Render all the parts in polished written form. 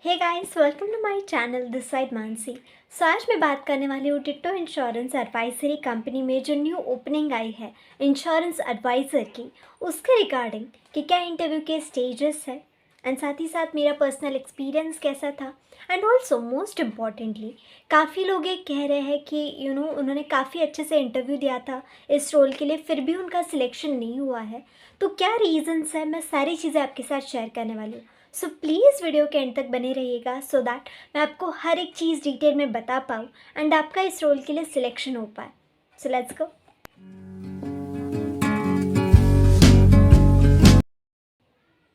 Hey guys, welcome to my channel this side Mansi. So आज मैं बात करने वाली हूँ डिट्टो इंश्योरेंस एडवाइजरी कंपनी में जो न्यू ओपनिंग आई है इंश्योरेंस एडवाइज़र की, उसके रिगार्डिंग कि क्या इंटरव्यू के स्टेजेस है एंड साथ ही साथ मेरा पर्सनल एक्सपीरियंस कैसा था। एंड ऑल्सो मोस्ट इम्पॉर्टेंटली, काफ़ी लोग ये कह रहे हैं कि उन्होंने काफ़ी अच्छे से इंटरव्यू दिया था इस रोल के लिए, फिर भी उनका सिलेक्शन नहीं हुआ है। तो क्या रीज़न्स है, मैं सारी चीज़ें आपके साथ शेयर करने वाली हूँ। सो प्लीज़ वीडियो के एंड तक बने रहिएगा सो दैट मैं आपको हर एक चीज़ डिटेल में बता पाऊँ एंड आपका इस रोल के लिए सिलेक्शन हो पाए। So let's go.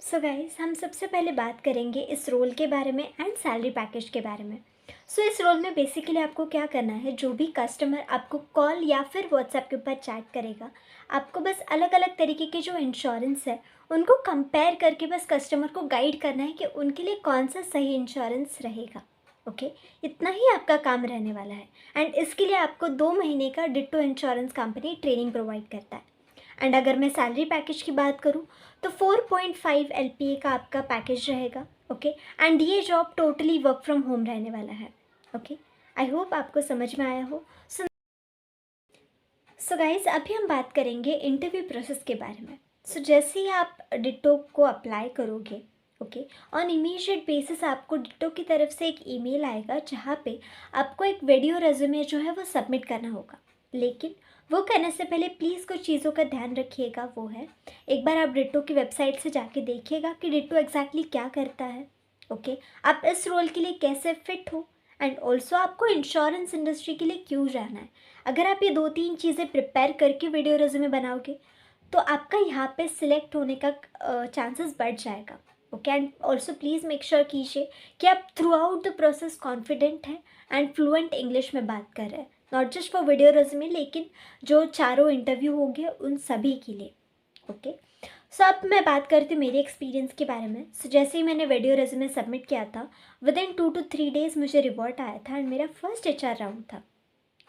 So guys, हम सबसे पहले बात करेंगे इस रोल के बारे में एंड सैलरी पैकेज के बारे में। सो इस रोल में बेसिकली आपको क्या करना है, जो भी कस्टमर आपको कॉल या फिर व्हाट्सएप के ऊपर चैट करेगा, आपको बस अलग अलग तरीके के जो इंश्योरेंस है उनको कंपेयर करके बस कस्टमर को गाइड करना है कि उनके लिए कौन सा सही इंश्योरेंस रहेगा। ओके, इतना ही आपका काम रहने वाला है। एंड इसके लिए आपको 2 महीने का ditto insurance company training provide करता है। एंड अगर मैं सैलरी पैकेज की बात करूँ तो 4.5 LPA का आपका पैकेज रहेगा। ओके, एंड ये job totally work from home रहने वाला है। ओके, आई होप आपको समझ में आया हो। सो गाइज, अभी हम बात करेंगे इंटरव्यू प्रोसेस के बारे में। सो जैसे ही आप डिट्टो को अप्लाई करोगे, ओके, ऑन इमीडिएट बेसिस आपको डिट्टो की तरफ से एक ईमेल आएगा जहाँ पे आपको एक वीडियो रेज्यूमे जो है वो सबमिट करना होगा। लेकिन वो करने से पहले प्लीज़ कुछ चीज़ों का ध्यान रखिएगा। वो है, एक बार आप डिट्टो की वेबसाइट से जाके देखिएगा कि डिट्टो एग्जैक्टली क्या करता है। ओके, आप इस रोल के लिए कैसे फिट हो एंड ऑल्सो आपको इंश्योरेंस इंडस्ट्री के लिए क्यों जाना है। अगर आप ये 2-3 चीज़ें प्रिपेयर करके वीडियो रेज्यूमे बनाओगे तो आपका यहाँ पे सिलेक्ट होने का चांसेस बढ़ जाएगा। Okay, and also please make sure कीजिए कि आप through out the process confident हैं एंड फ्लुएंट इंग्लिश में बात कर रहे हैं, not just for video resume लेकिन जो चारों इंटरव्यू होंगे उन सभी के लिए। ओके, सो अब मैं बात करती हूँ मेरे एक्सपीरियंस के बारे में। सो जैसे ही मैंने वीडियो रेज्यूमे सबमिट किया था, विद इन 2 to 3 डेज़ मुझे रिवॉर्ड आया था एंड मेरा फर्स्ट HR राउंड था।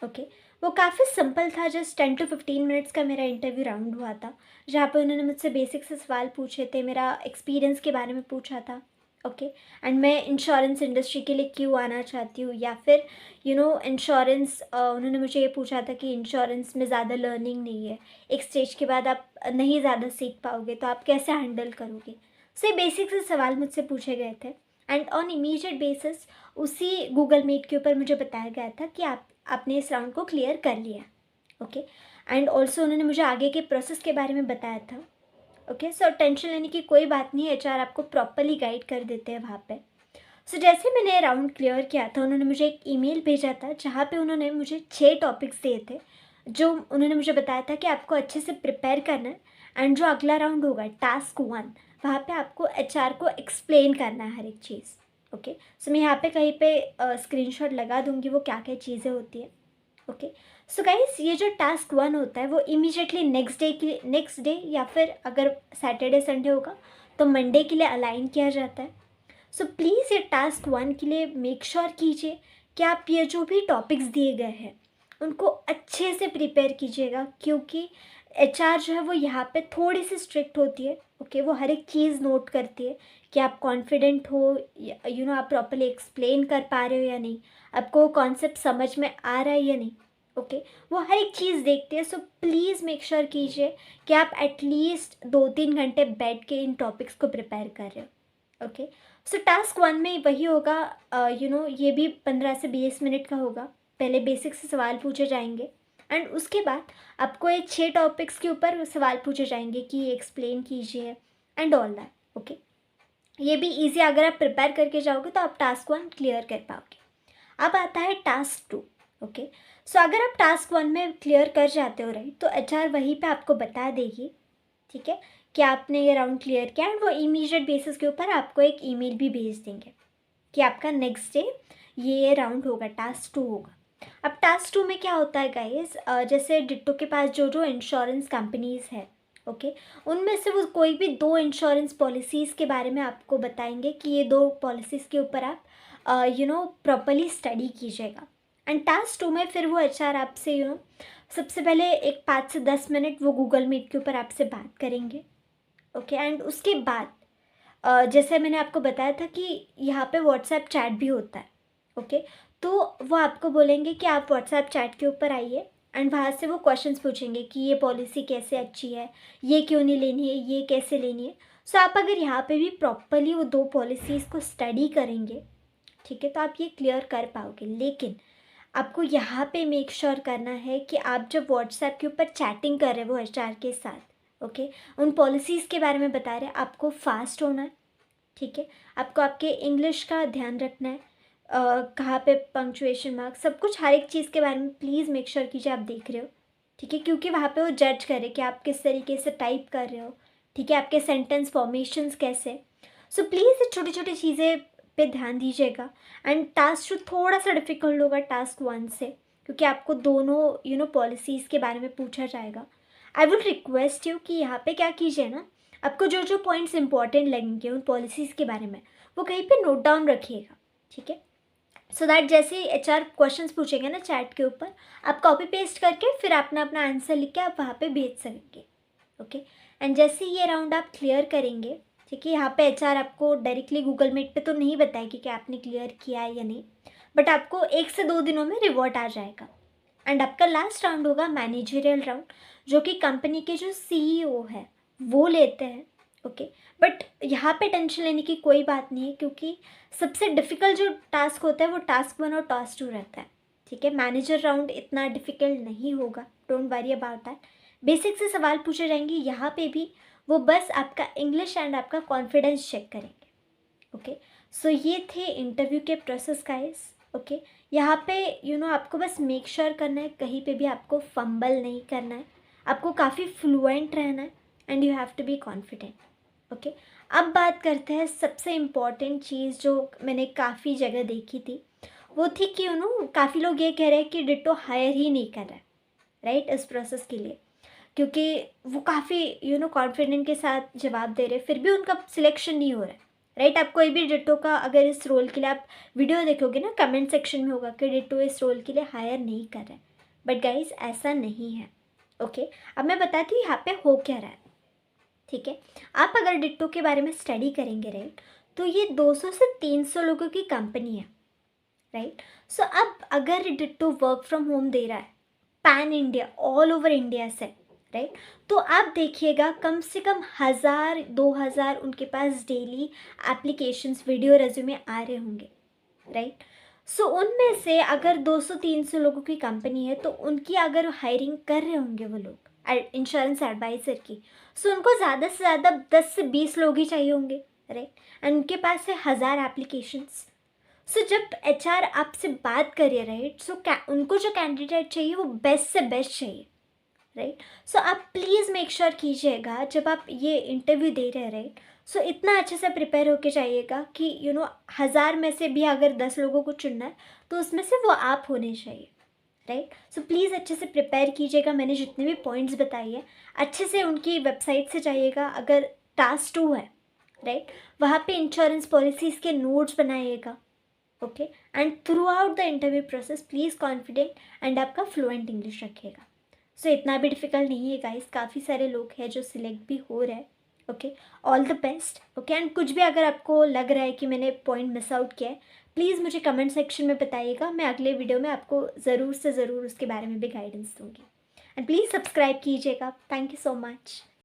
ओके, वो काफ़ी सिंपल था, जस्ट 10 to 15 मिनट्स का मेरा इंटरव्यू राउंड हुआ था, जहाँ पे उन्होंने मुझसे बेसिक से सवाल पूछे थे, मेरा एक्सपीरियंस के बारे में पूछा था। ओके, एंड मैं इंश्योरेंस इंडस्ट्री के लिए क्यों आना चाहती हूँ, या फिर इंश्योरेंस, उन्होंने मुझे ये पूछा था कि इंश्योरेंस में ज़्यादा लर्निंग नहीं है, एक स्टेज के बाद आप नहीं ज़्यादा सीख पाओगे, तो आप कैसे हैंडल करोगे। सो ये बेसिक से सवाल मुझसे पूछे गए थे एंड ऑन इमीडिएट बेसिस उसी गूगल मीट के ऊपर मुझे बताया गया था कि आपने इस राउंड को क्लियर कर लिया। ओके, एंड ऑल्सो उन्होंने मुझे आगे के प्रोसेस के बारे में बताया था। ओके, सो टेंशन लेने की कोई बात नहीं है, HR आपको प्रॉपरली गाइड कर देते हैं वहाँ पे। सो जैसे मैंने राउंड क्लियर किया था, उन्होंने मुझे एक ईमेल भेजा था जहाँ पे उन्होंने मुझे 6 टॉपिक्स दिए थे, जो उन्होंने मुझे बताया था कि आपको अच्छे से प्रिपेयर करना है एंड जो अगला राउंड होगा टास्क 1, वहाँ पे आपको HR को एक्सप्लेन करना है हर एक चीज़। ओके, सो मैं यहाँ पे कहीं पे स्क्रीनशॉट लगा दूँगी वो क्या क्या चीज़ें होती है। ओके, सो गाइस, ये जो टास्क 1 होता है वो इमीडिएटली नेक्स्ट डे या फिर अगर सैटरडे संडे होगा तो मंडे के लिए अलाइन किया जाता है। सो प्लीज़ ये टास्क 1 के लिए मेक श्योर कीजिए कि आप ये जो भी टॉपिक्स दिए गए हैं उनको अच्छे से प्रिपेयर कीजिएगा, क्योंकि HR जो है वो यहाँ पे थोड़ी सी स्ट्रिक्ट होती है। ओके, वो हर एक चीज़ नोट करती है कि आप कॉन्फिडेंट हो, आप प्रॉपरली एक्सप्लेन कर पा रहे हो या नहीं, आपको कॉन्सेप्ट समझ में आ रहा है या नहीं। ओके, वो हर एक चीज़ देखते हैं। सो प्लीज़ मेक श्योर कीजिए कि आप एटलीस्ट 2-3 घंटे बैठ के इन टॉपिक्स को प्रिपेयर कर रहे हो। ओके, सो टास्क 1 में वही होगा, ये भी 15 से 20 मिनट का होगा। पहले बेसिक से सवाल पूछे जाएंगे एंड उसके बाद आपको ये 6 टॉपिक्स के ऊपर सवाल पूछे जाएंगे कि ये एक्सप्लेन कीजिए एंड ऑल दैट। ओके, ये भी ईजी, अगर आप प्रिपेयर करके जाओगे तो आप टास्क 1 क्लियर कर पाओगे। अब आता है टास्क 2। ओके, सो अगर आप टास्क 1 में क्लियर कर जाते हो राइट, तो HR वहीं पे आपको बता देगी, ठीक है, कि आपने ये राउंड क्लियर किया एंड वो इमीडिएट बेसिस के ऊपर आपको एक ईमेल भी भेज देंगे कि आपका नेक्स्ट डे ये राउंड होगा, टास्क 2 होगा। अब टास्क 2 में क्या होता है गाइस, जैसे डिट्टो के पास जो जो इंश्योरेंस कंपनीज़ है, ओके, उनमें से वो कोई भी 2 इंश्योरेंस पॉलिसीज़ के बारे में आपको बताएंगे कि ये 2 पॉलिसीज़ के ऊपर आप प्रॉपरली स्टडी कीजिएगा। एंड टास्क 2 में फिर वो HR आपसे सबसे पहले एक 5 से 10 मिनट वो गूगल मीट के ऊपर आपसे बात करेंगे। ओके, एंड उसके बाद जैसे मैंने आपको बताया था कि यहाँ पे व्हाट्सएप चैट भी होता है, ओके। तो वो आपको बोलेंगे कि आप व्हाट्सएप चैट के ऊपर आइए एंड वहाँ से वो क्वेश्चंस पूछेंगे कि ये पॉलिसी कैसे अच्छी है, ये क्यों नहीं लेनी है, ये कैसे लेनी है। सो आप अगर यहाँ पे भी प्रॉपरली वो 2 पॉलिसीज़ को स्टडी करेंगे, ठीक है, तो आप ये क्लियर कर पाओगे। लेकिन आपको यहाँ पे मेक श्योर करना है कि आप जब व्हाट्सएप के ऊपर चैटिंग कर रहे हो एचआर के साथ, ओके, उन पॉलिसीज़ के बारे में बता रहे हैं, आपको फास्ट होना है, ठीक है। आपको आपके इंग्लिश का ध्यान रखना है, कहाँ पे पंक्चुएशन मार्क, सब कुछ, हर एक चीज़ के बारे में प्लीज़ मेक श्योर कीजिए आप देख रहे हो, ठीक है, क्योंकि वहाँ पे वो जज करे कि आप किस तरीके से टाइप कर रहे हो, ठीक है, आपके सेंटेंस फॉर्मेशंस कैसे। सो प्लीज़ ये छोटी छोटी चीज़ें पे ध्यान दीजिएगा। एंड टास्क 2 थोड़ा सा डिफिकल्ट होगा टास्क 1 से, क्योंकि आपको दोनों पॉलिसीज़ के बारे में पूछा जाएगा। आई वुड रिक्वेस्ट यू कि यहाँ पे क्या कीजिए ना, आपको जो जो पॉइंट्स इंपॉर्टेंट लगेंगे उन पॉलिसीज़ के बारे में वो कहीं पे नोट डाउन रखिएगा, ठीक है। सो दैट जैसे ही एचआर क्वेश्चंस पूछेंगे ना चैट के ऊपर, आप कॉपी पेस्ट करके फिर अपना अपना आंसर लिख के आप वहाँ पे भेज सकेंगे, ओके। एंड जैसे ये राउंड आप क्लियर करेंगे, ठीक है, यहाँ पे एचआर आपको डायरेक्टली गूगल मीट पे तो नहीं बताएगी कि आपने क्लियर किया है या नहीं, बट आपको 1 से 2 दिनों में रिवॉर्ड आ जाएगा। एंड आपका लास्ट राउंड होगा मैनेजरियल राउंड, जो कि कंपनी के जो सीईओ है वो लेते हैं, ओके। बट यहाँ पे टेंशन लेने की कोई बात नहीं है, क्योंकि सबसे डिफ़िकल्ट जो टास्क होता है वो टास्क 1 और टास्क 2 रहता है, ठीक है। मैनेजर राउंड इतना डिफ़िकल्ट नहीं होगा, don't worry about that. Basic से सवाल पूछे जाएंगे यहाँ पे भी, वो बस आपका इंग्लिश एंड आपका कॉन्फिडेंस चेक करेंगे, ओके। सो ये थे इंटरव्यू के प्रोसेस गाइस, ओके। यहाँ पे आपको बस मेक श्योर करना है कहीं पे भी आपको फंबल नहीं करना है, आपको काफ़ी फ्लुएंट रहना है and you have to be confident, okay. अब बात करते हैं सबसे इम्पॉर्टेंट चीज़ जो मैंने काफ़ी जगह देखी थी, वो थी कि काफ़ी लोग ये कह रहे हैं कि डिट्टो हायर ही नहीं कर रहा है, राइट, इस प्रोसेस के लिए, क्योंकि वो काफ़ी कॉन्फिडेंट के साथ जवाब दे रहे हैं, फिर भी उनका सिलेक्शन नहीं हो रहा है, राइट। आप कोई भी डिट्टो का अगर इस रोल के लिए आप वीडियो देखोगे ना, कमेंट सेक्शन में होगा कि डिट्टो इस रोल के लिए हायर नहीं कर रहा है, बट गाइज ऐसा नहीं है, ओके। अब मैं बताती हूँ यहाँ पे हो क्या रहा है, ठीक है। आप अगर डिट्टो के बारे में स्टडी करेंगे, राइट, तो ये 200 से 300 लोगों की कंपनी है, राइट। सो अब अगर डिट्टो वर्क फ्रॉम होम दे रहा है pan India, all over India से, राइट, तो आप देखिएगा कम से कम 1000-2000 उनके पास डेली एप्लीकेशंस, वीडियो रेज्यूमे आ रहे होंगे, राइट। सो उनमें से अगर 200-300 लोगों की कंपनी है, तो उनकी अगर हायरिंग कर रहे होंगे वो लोग इंश्योरेंस एडवाइज़र की, सो उनको ज़्यादा से ज़्यादा 10 से 20 लोग ही चाहिए होंगे, राइट। एंड उनके पास है 1000 एप्लीकेशंस। सो जब एचआर आपसे बात करिए, राइट, सो उनको जो कैंडिडेट चाहिए वो बेस्ट से बेस्ट चाहिए, राइट। सो आप प्लीज़ मेक श्योर कीजिएगा जब आप ये इंटरव्यू दे रहे हैं, राइट, सो इतना अच्छे से प्रिपेयर होके जाइएगा कि 1000 में से भी अगर 10 लोगों को चुनना है तो उसमें से वो आप होने चाहिए, राइट। सो प्लीज़ अच्छे से प्रिपेयर कीजिएगा। मैंने जितने भी पॉइंट्स बताई है अच्छे से उनकी वेबसाइट से जाइएगा। अगर टास्क 2 है, राइट, वहाँ पे इंश्योरेंस पॉलिसीज़ के नोट्स बनाइएगा, okay. And through out the interview process please confident and आपका फ्लुएंट इंग्लिश रखिएगा। सो इतना भी डिफ़िकल्ट नहीं है गाइस, काफ़ी सारे लोग हैं जो सिलेक्ट भी हो रहे हैं, okay. All the best, okay. And कुछ भी अगर आपको लग रहा है कि मैंने पॉइंट मिस आउट किया है, प्लीज़ मुझे कमेंट सेक्शन में बताइएगा। मैं अगले वीडियो में आपको ज़रूर से ज़रूर उसके बारे में भी गाइडेंस दूँगी। एंड प्लीज़ सब्सक्राइब कीजिएगा। Thank you so much.